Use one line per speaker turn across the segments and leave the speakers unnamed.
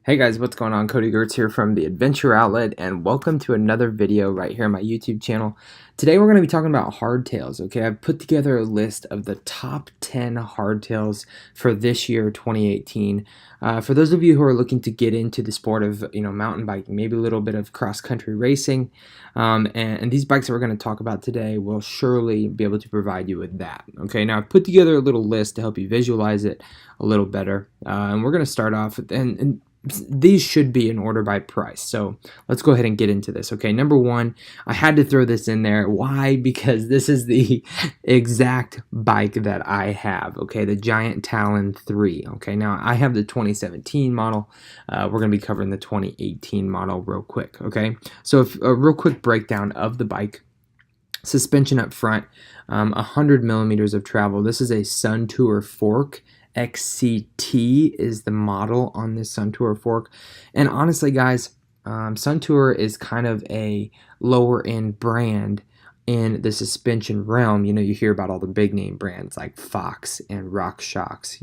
Hey guys, what's going on? Cody Gertz here from the Adventure Outlet, and welcome to another video right here on my YouTube channel. Today we're going to be talking about hardtails. Okay, I've put together a list of the top 10 hardtails for this year, 2018. For those of you who are looking to get into the sport of mountain biking, maybe a little bit of cross-country racing, and these bikes that we're going to talk about today will surely be able to provide you with that. Okay, now I've put together a little list to help you visualize it a little better, and we're going to start off and these should be in order by price. So let's go ahead and get into this. Okay, number one, I had to throw this in there. Why? Because this is the exact bike that I have. Okay, the Giant Talon 3. Okay, now I have the 2017 model. We're going to be covering the 2018 model real quick. Okay, so a real quick breakdown of the bike. Suspension up front, 100 millimeters of travel. This is a Sun Tour fork. XCT is the model on this Sun Tour fork, and honestly guys, Sun Tour is kind of a lower end brand in the suspension realm. You hear about all the big name brands like Fox and RockShox,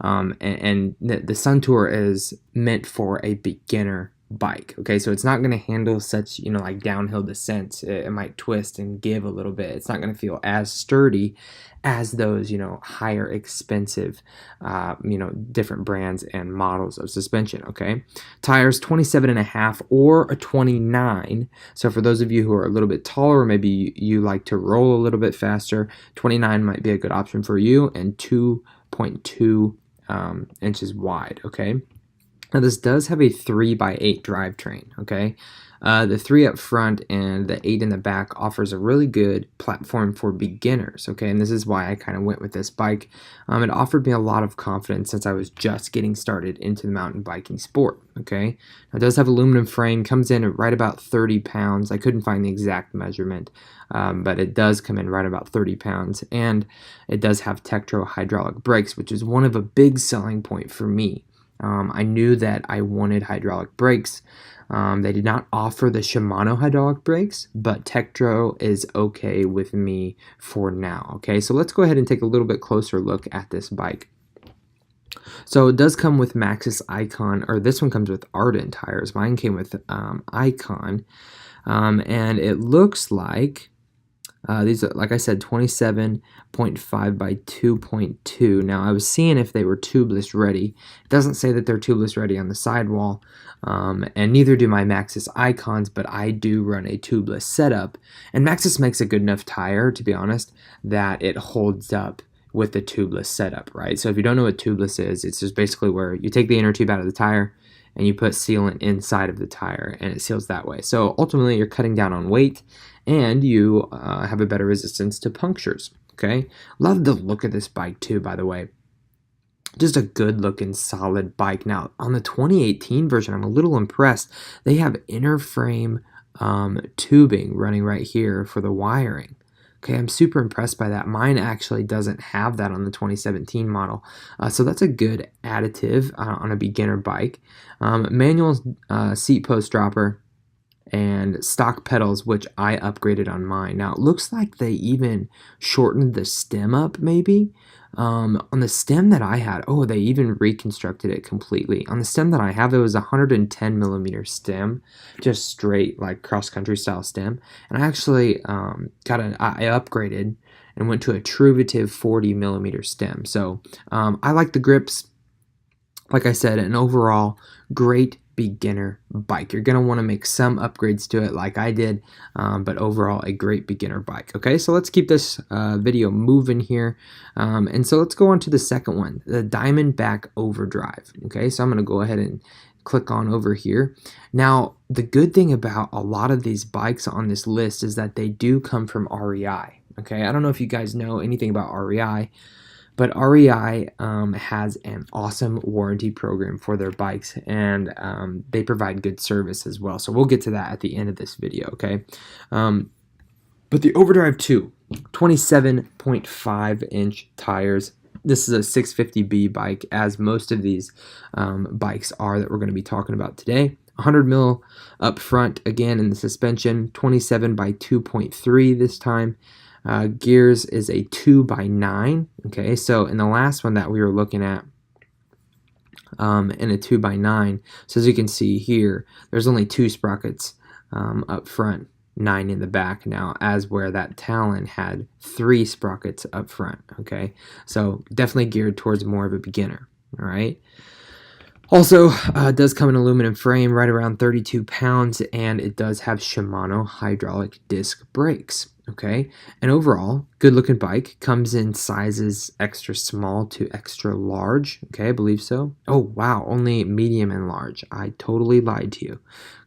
and the Sun Tour is meant for a beginner bike. Okay, so it's not going to handle such like downhill descents. It might twist and give a little bit. It's not going to feel as sturdy as those higher expensive different brands and models of suspension. Okay, tires 27.5 or a 29. So for those of you who are a little bit taller, maybe you like to roll a little bit faster, 29 might be a good option for you, and 2.2 inches wide. Okay, now this does have a 3x8 drivetrain. Okay, the 3 up front and the 8 in the back offers a really good platform for beginners. Okay, and this is why I kind of went with this bike. It offered me a lot of confidence since I was just getting started into the mountain biking sport. Okay, now it does have aluminum frame, comes in at right about 30 pounds. I couldn't find the exact measurement, but it does come in right about 30 pounds, and it does have Tektro hydraulic brakes, which is one of a big selling point for me. I knew that I wanted hydraulic brakes. They did not offer the Shimano hydraulic brakes, but Tektro is okay with me for now. Okay, so let's go ahead and take a little bit closer look at this bike. So it does come with Maxxis Icon, or this one comes with Ardent tires. Mine came with Icon, and it looks like these are, like I said, 27.5 by 2.2. Now, I was seeing if they were tubeless ready. It doesn't say that they're tubeless ready on the sidewall, and neither do my Maxxis Icons, but I do run a tubeless setup. And Maxxis makes a good enough tire, to be honest, that it holds up with the tubeless setup, right? So if you don't know what tubeless is, it's just basically where you take the inner tube out of the tire and you put sealant inside of the tire, and it seals that way. So ultimately, you're cutting down on weight, and you have a better resistance to punctures. Okay, love the look of this bike too, by the way. Just a good looking solid bike. Now on the 2018 version, I'm a little impressed. They have inner frame tubing running right here for the wiring. Okay, I'm super impressed by that. Mine actually doesn't have that on the 2017 model, so that's a good additive on a beginner bike. Manual seat post dropper and stock pedals, which I upgraded on mine. Now it looks like they even shortened the stem up, maybe. On the stem that I had, oh, they even reconstructed it completely. On the stem that I have, it was a 110 millimeter stem, just straight like cross-country style stem. And I actually I upgraded and went to a Truvative 40 millimeter stem. So I like the grips. Like I said, an overall great beginner bike. You're going to want to make some upgrades to it like I did, but overall a great beginner bike. Okay, so let's keep this video moving here, and so let's go on to the second one, the Diamondback Overdrive. Okay, so I'm going to go ahead and click on over here. Now the good thing about a lot of these bikes on this list is that they do come from REI. Okay, I don't know if you guys know anything about REI, but REI has an awesome warranty program for their bikes, and they provide good service as well. So we'll get to that at the end of this video, okay? But the Overdrive 2, 27.5 inch tires. This is a 650B bike, as most of these bikes are that we're going to be talking about today. 100 mil up front, again in the suspension, 27 by 2.3 this time. Gears is a 2x9. Okay, so in the last one that we were looking at, and a 2x9. So as you can see here, there's only 2 sprockets up front, 9 in the back now, as where that Talon had 3 sprockets up front. Okay, so definitely geared towards more of a beginner. All right. Also, it does come in aluminum frame, right around 32 pounds, and it does have Shimano hydraulic disc brakes. Okay, and overall, good looking bike. Comes in sizes extra small to extra large. Okay, I believe so. Oh wow, only medium and large. I totally lied to you.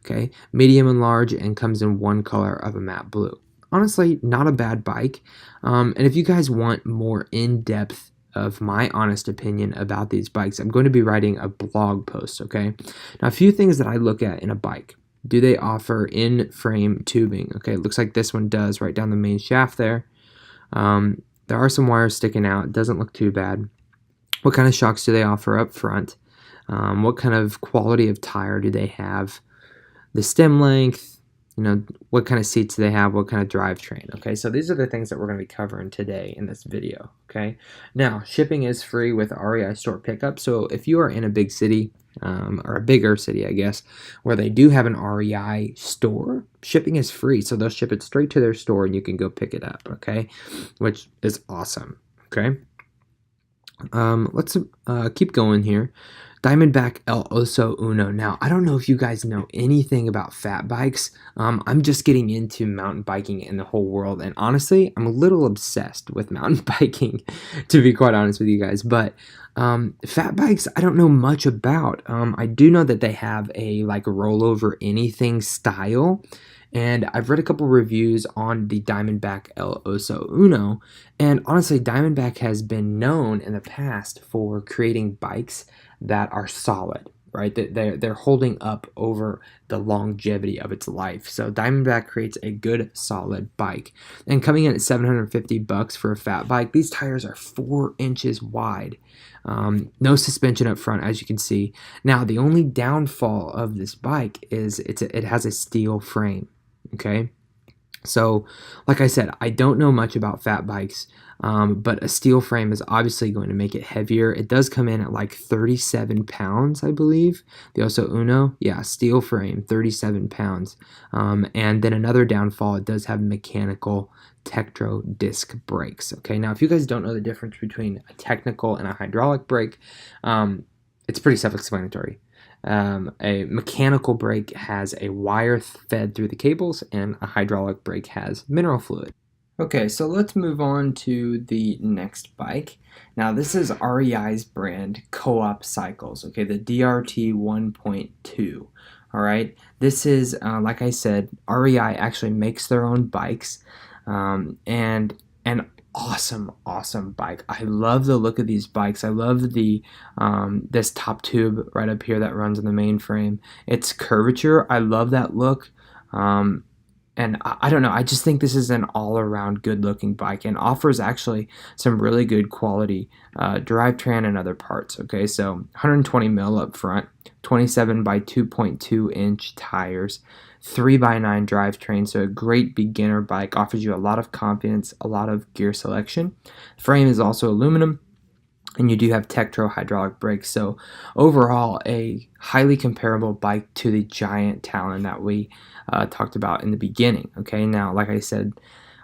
Okay, medium and large, and comes in one color of a matte blue. Honestly, not a bad bike. And if you guys want more in-depth of my honest opinion about these bikes, I'm going to be writing a blog post. Okay, now a few things that I look at in a bike. Do they offer in-frame tubing? Okay, it looks like this one does, right down the main shaft there. There are some wires sticking out. It doesn't look too bad. What kind of shocks do they offer up front? What kind of quality of tire do they have? The stem length, what kind of seats do they have? What kind of drivetrain? Okay, so these are the things that we're going to be covering today in this video. Okay, now shipping is free with REI store pickup. So if you are in a big city, or a bigger city, I guess, where they do have an REI store, shipping is free. So they'll ship it straight to their store and you can go pick it up, okay? Which is awesome, okay? Let's keep going here. Diamondback El OSO UNO. Now, I don't know if you guys know anything about fat bikes. I'm just getting into mountain biking in the whole world, and honestly, I'm a little obsessed with mountain biking, to be quite honest with you guys. But fat bikes, I don't know much about. I do know that they have a like rollover anything style. And I've read a couple reviews on the Diamondback El OSO UNO, and honestly, Diamondback has been known in the past for creating bikes that are solid, right? That they're holding up over the longevity of its life. So Diamondback creates a good, solid bike. And coming in at $750 for a fat bike, these tires are 4 inches wide. No suspension up front, as you can see. Now, the only downfall of this bike is it has a steel frame. Okay, so like I said, I don't know much about fat bikes, but a steel frame is obviously going to make it heavier. It does come in at like 37 pounds, I believe. The OSO UNO, yeah, steel frame, 37 pounds. And then another downfall, it does have mechanical Tektro disc brakes. Okay, now if you guys don't know the difference between a technical and a hydraulic brake, it's pretty self-explanatory. A mechanical brake has a wire fed through the cables, and a hydraulic brake has mineral fluid. Okay, so let's move on to the next bike. Now this is REI's brand Co-op Cycles, okay, the DRT 1.2. All right, this is, like I said, REI actually makes their own bikes, and an awesome bike. I love the look of these bikes. I love the this top tube right up here that runs in the main frame. Its curvature, I love that look. And I don't know, I just think this is an all-around good-looking bike and offers actually some really good quality drivetrain and other parts. Okay, so 120 mil up front, 27 by 2.2 inch tires, 3x9 drivetrain, so a great beginner bike, offers you a lot of confidence, a lot of gear selection. Frame is also aluminum, and you do have Tektro hydraulic brakes. So overall, a highly comparable bike to the giant Talon that we talked about in the beginning. Okay, now like I said,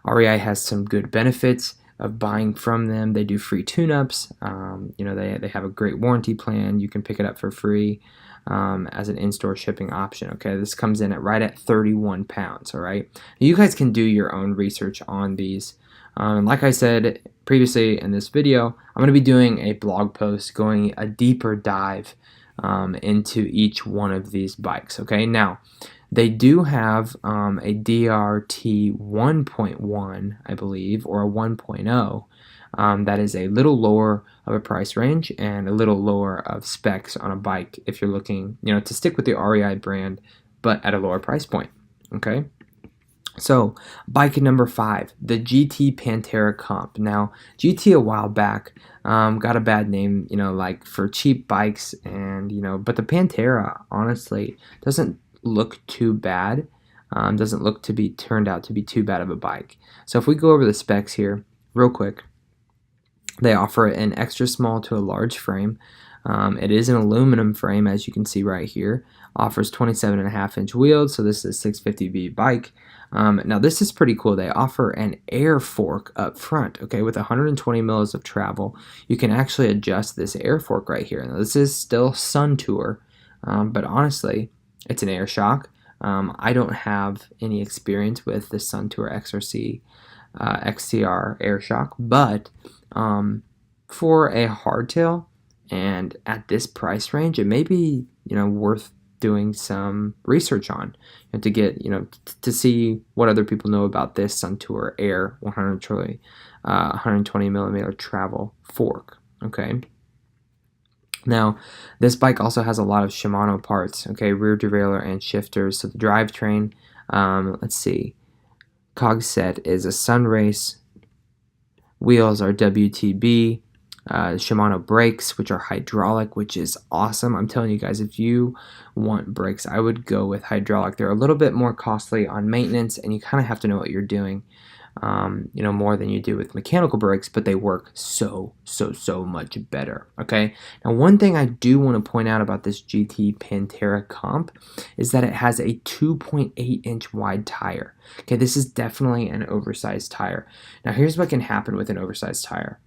REI has some good benefits of buying from them. They do free tune-ups. They have a great warranty plan. You can pick it up for free as an in-store shipping option. Okay, this comes in at right at 31 pounds. All right, you guys can do your own research on these. Like I said previously in this video, I'm going to be doing a blog post going a deeper dive into each one of these bikes. Okay, now they do have a DRT 1.1, I believe, or a 1.0 that is a little lower of a price range and a little lower of specs on a bike if you're looking, to stick with the REI brand, but at a lower price point. Okay. So, bike number 5, the GT Panterra Comp. Now, GT a while back got a bad name, like for cheap bikes, and but the Panterra honestly doesn't look too bad. Doesn't look to be turned out to be too bad of a bike. So, if we go over the specs here real quick, they offer an extra small to a large frame. It is an aluminum frame, as you can see right here. Offers 27.5-inch wheels, so this is a 650B bike. Now this is pretty cool. They offer an air fork up front, okay, with 120 mils of travel. You can actually adjust this air fork right here. Now this is still Sun Tour, but honestly, it's an air shock. I don't have any experience with the Sun Tour XRC XCR air shock, but for a hardtail and at this price range, it may be worth doing some research on, and to get to see what other people know about this Sun Tour Air 120 millimeter travel fork. Okay. Now, this bike also has a lot of Shimano parts, okay, rear derailleur and shifters. So the drivetrain, let's see, cog set is a Sunrace, wheels are WTB, Shimano brakes, which are hydraulic, which is awesome. I'm telling you guys, if you want brakes, I would go with hydraulic. They're a little bit more costly on maintenance, and you kind of have to know what you're doing, more than you do with mechanical brakes, but they work so much better. Okay. Now, one thing I do want to point out about this GT Panterra Comp is that it has a 2.8-inch wide tire. Okay, this is definitely an oversized tire. Now, here's what can happen with an oversized tire.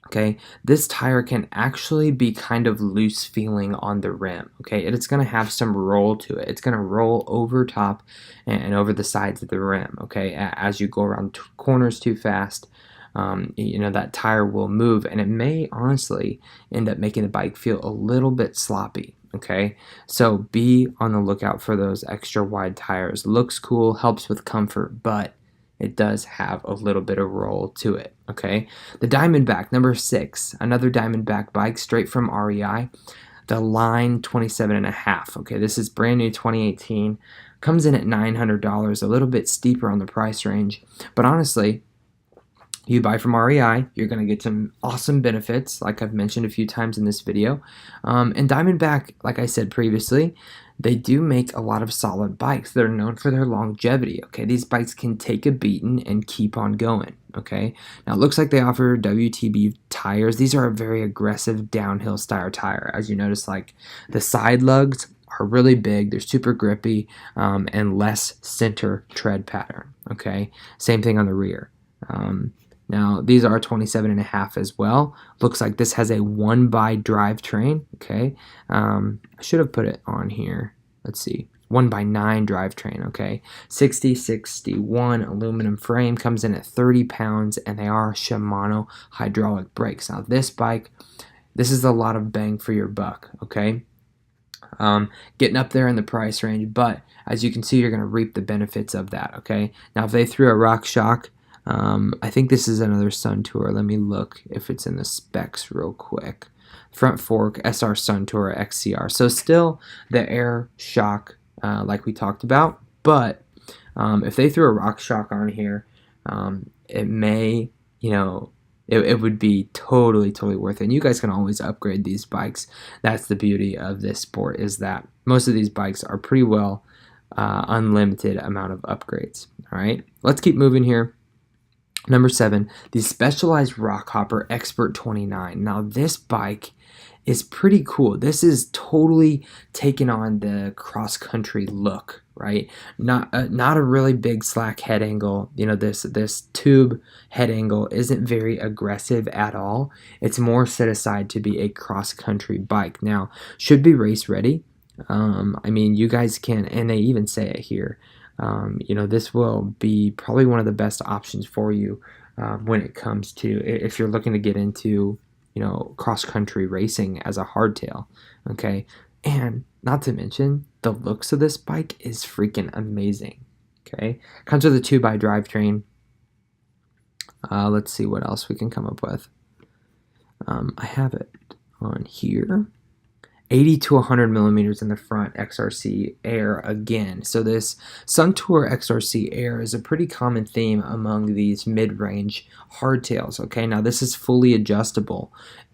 Okay, this tire can actually be kind of loose feeling on the rim. Okay, and it's going to have some roll to it. It's going to roll over top and over the sides of the rim. Okay, as you go around corners too fast, that tire will move, and it may honestly end up making the bike feel a little bit sloppy. Okay, so be on the lookout for those extra wide tires. Looks cool, helps with comfort, but it does have a little bit of roll to it. Okay, the Diamondback number 6, another Diamondback bike straight from REI, the Line 27.5. Okay, this is brand new 2018, comes in at $900, a little bit steeper on the price range, but honestly, you buy from REI, you're going to get some awesome benefits, like I've mentioned a few times in this video. And Diamondback, like I said previously, they do make a lot of solid bikes. They're known for their longevity. Okay, these bikes can take a beating and keep on going. Okay, now it looks like they offer WTB tires. These are a very aggressive downhill style tire. As you notice, like the side lugs are really big. They're super grippy, and less center tread pattern. Okay, same thing on the rear. Now, these are 27.5 as well. Looks like this has a 1x drivetrain. Okay, I should have put it on here. Let's see, 1x9 drivetrain. Okay, 6061 aluminum frame, comes in at 30 pounds, and they are Shimano hydraulic brakes. Now, this bike, this is a lot of bang for your buck. Okay, getting up there in the price range, but as you can see, you're going to reap the benefits of that. Okay, now if they threw a rock shock, I think this is another Sun Tour. Let me look if it's in the specs real quick. Front fork, SR Sun Tour XCR. So still the air shock like we talked about, but if they threw a rock shock on here, it may, it would be totally worth it. And you guys can always upgrade these bikes. That's the beauty of this sport, is that most of these bikes are pretty well unlimited amount of upgrades. All right, let's keep moving here. Number 7, the Specialized RockHopper Expert 29. Now this bike is pretty cool. This is totally taking on the cross-country look, right? Not a really big slack head angle. This tube head angle isn't very aggressive at all. It's more set aside to be a cross-country bike. Now, should be race ready. I mean, you guys can, and they even say it here, this will be probably one of the best options for you when it comes to, if you're looking to get into, cross-country racing as a hardtail. Okay, and not to mention, the looks of this bike is freaking amazing. Okay, comes with a 2x drivetrain. Let's see what else we can come up with. I have it on here. 80 to 100 millimeters in the front, XRC Air again. So this Sun Tour XRC Air is a pretty common theme among these mid-range hardtails. Okay, now this is fully adjustable,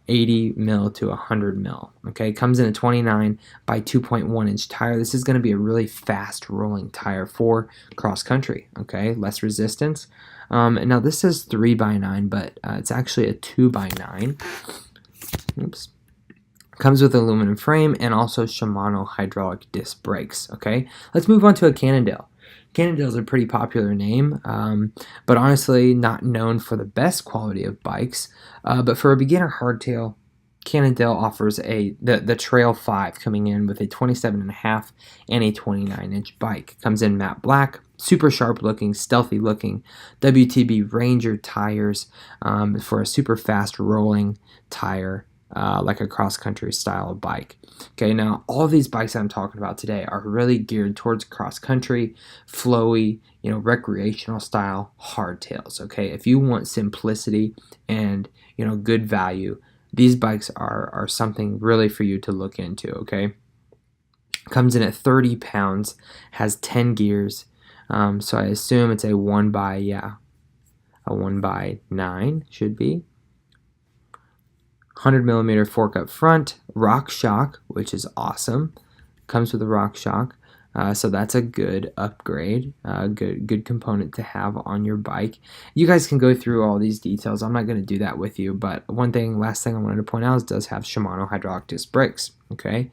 80 mil to 100 mil. Okay, comes in a 29 by 2.1 inch tire. This is going to be a really fast rolling tire for cross country. Okay, less resistance. And now this says 3x9, but it's actually a 2x9. Oops. Comes with aluminum frame and also Shimano hydraulic disc brakes. Okay, let's move on to a Cannondale. Cannondale is a pretty popular name, but honestly not known for the best quality of bikes. But for a beginner hardtail, Cannondale offers the Trail 5 coming in with a 27.5 and a 29-inch bike. Comes in matte black, super sharp looking, stealthy looking, WTB Ranger tires for a super fast rolling tire. Like a cross-country style bike. Okay, now all of these bikes I'm talking about today are really geared towards cross-country, flowy, recreational style hardtails. Okay, if you want simplicity and good value, these bikes are something really for you to look into. Okay, comes in at 30 pounds, has 10 gears, so I assume it's a 1x9 should be. 100mm fork up front, rock shock, which is awesome. Comes with a rock shock, so that's a good upgrade, good component to have on your bike. You guys can go through all these details. I'm not going to do that with you, but last thing I wanted to point out is it does have Shimano hydraulic disc brakes. Okay,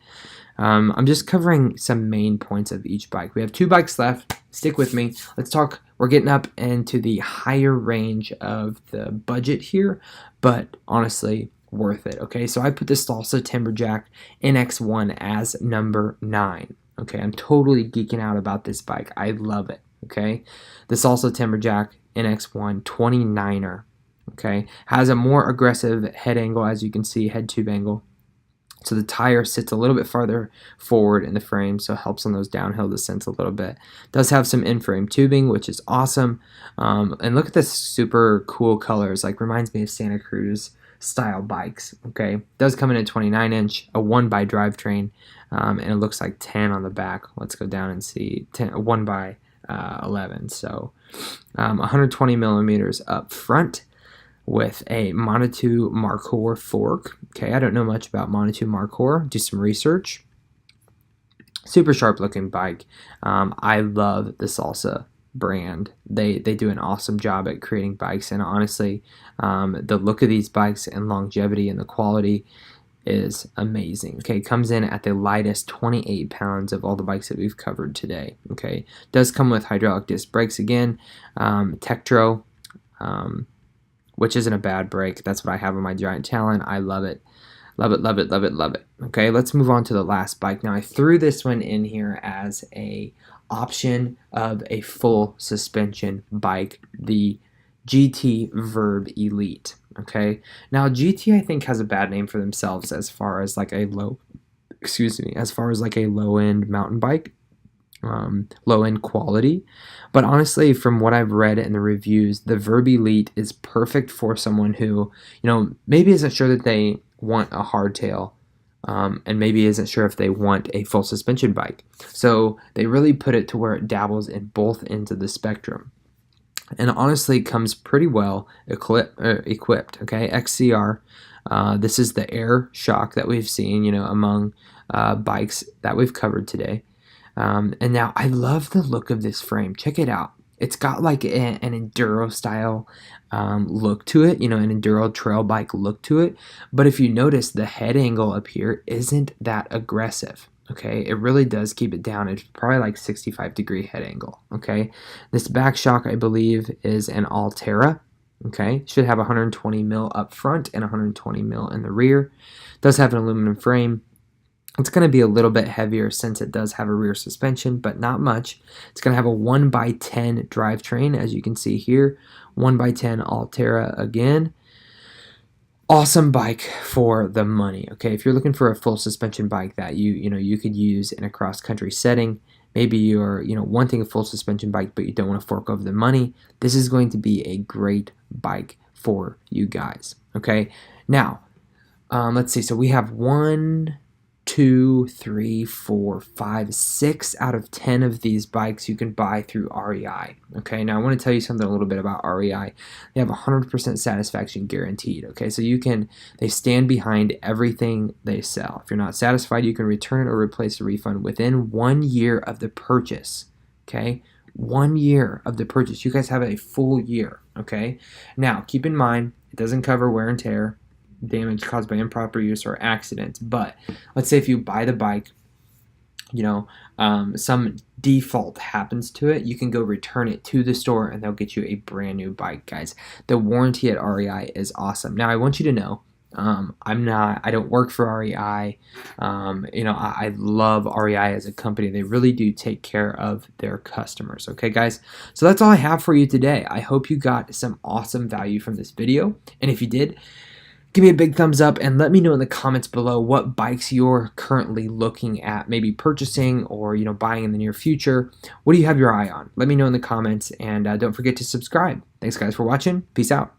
I'm just covering some main points of each bike. We have 2 bikes left. Stick with me. Let's talk. We're getting up into the higher range of the budget here, but honestly, worth it. Okay, so I put the Salsa Timberjack NX1 as number 9. Okay, I'm totally geeking out about this bike. I love it. Okay, the Salsa Timberjack NX1 29er. Okay, has a more aggressive head angle, as you can see, head tube angle. So the tire sits a little bit farther forward in the frame, so it helps on those downhill descents a little bit. Does have some in-frame tubing, which is awesome. And look at this super cool colors. Like, reminds me of Santa Cruz style bikes. Okay, does come in a 29-inch, a 1x drivetrain, and it looks like 10 on the back. Let's go down and see 1x11. So 120mm up front with a Monotoo Markor fork. Okay, I don't know much about Monotoo Markor. Do some research. Super sharp looking bike. I love the Salsa brand. They do an awesome job at creating bikes, and honestly, the look of these bikes and longevity and the quality is amazing. Okay, comes in at the lightest 28 pounds of all the bikes that we've covered today. Okay, does come with hydraulic disc brakes again, Tektro, which isn't a bad brake. That's what I have on my giant Talon. I love it. Love it, love it, love it, love it. Okay, let's move on to the last bike. Now, I threw this one in here as a option of a full suspension bike, the GT Verb Elite. Okay, now GT I think has a bad name for themselves as far as like a low end mountain bike, low end quality. But honestly, from what I've read in the reviews, the Verb Elite is perfect for someone who maybe isn't sure that they want a hardtail, and maybe isn't sure if they want a full suspension bike. So they really put it to where it dabbles in both ends of the spectrum, and honestly comes pretty well equipped. Okay, XCR. This is the air shock that we've seen, among bikes that we've covered today. And now I love the look of this frame. Check it out. It's got like an enduro style look to it, an enduro trail bike look to it. But if you notice, the head angle up here isn't that aggressive. Okay, it really does keep it down. It's probably like 65-degree head angle. Okay, this back shock I believe is an Altera. Okay, should have 120 mil up front and 120 mil in the rear. Does have an aluminum frame. It's going to be a little bit heavier since it does have a rear suspension, but not much. It's going to have a 1x10 drivetrain, as you can see here. 1x10 Altera again. Awesome bike for the money. Okay, if you're looking for a full suspension bike that you could use in a cross-country setting, maybe you're wanting a full suspension bike but you don't want to fork over the money, this is going to be a great bike for you guys. Okay, now let's see. So we have 6 out of 10 of these bikes you can buy through REI. Okay, now I want to tell you something a little bit about REI. They have 100% satisfaction guaranteed. Okay, so they stand behind everything they sell. If you're not satisfied, you can return it or replace the refund within 1 year of the purchase. Okay, 1 year of the purchase. You guys have a full year. Okay, now keep in mind it doesn't cover wear and tear. damage caused by improper use or accidents. But let's say if you buy the bike, you know, some default happens to it, you can go return it to the store and they'll get you a brand new bike, guys. The warranty at REI is awesome. Now, I want you to know, I don't work for REI. You know, I love REI as a company. They really do take care of their customers. Okay, guys. So that's all I have for you today. I hope you got some awesome value from this video. And if you did, give me a big thumbs up and let me know in the comments below what bikes you're currently looking at, maybe purchasing or, you know, buying in the near future. What do you have your eye on? Let me know in the comments, and don't forget to subscribe. Thanks, guys, for watching. Peace out.